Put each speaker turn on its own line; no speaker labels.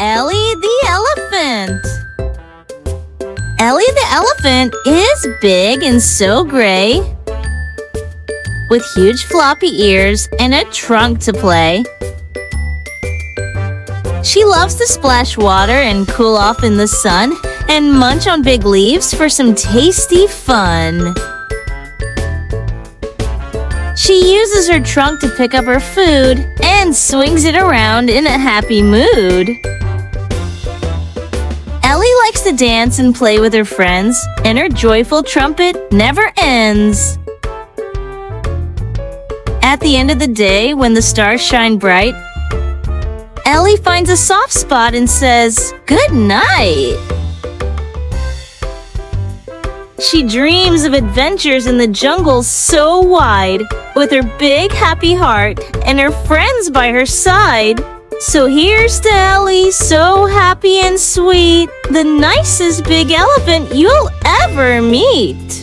Ellie the Elephant. Ellie the Elephant is big and so gray, with huge floppy ears and a trunk to play. She loves to splash water and cool off in the sun and munch on big leaves for some tasty fun. She uses her trunk to pick up her food and swings it around in a happy mood. Ellie likes to dance and play with her friends, and her joyful trumpet never ends. At the end of the day, when the stars shine bright, Ellie finds a soft spot and says, "Good night." She dreams of adventures in the jungle so wide, with her big happy heart and her friends by her side. So here's to Ellie, so happy and sweet, the nicest big elephant you'll ever meet.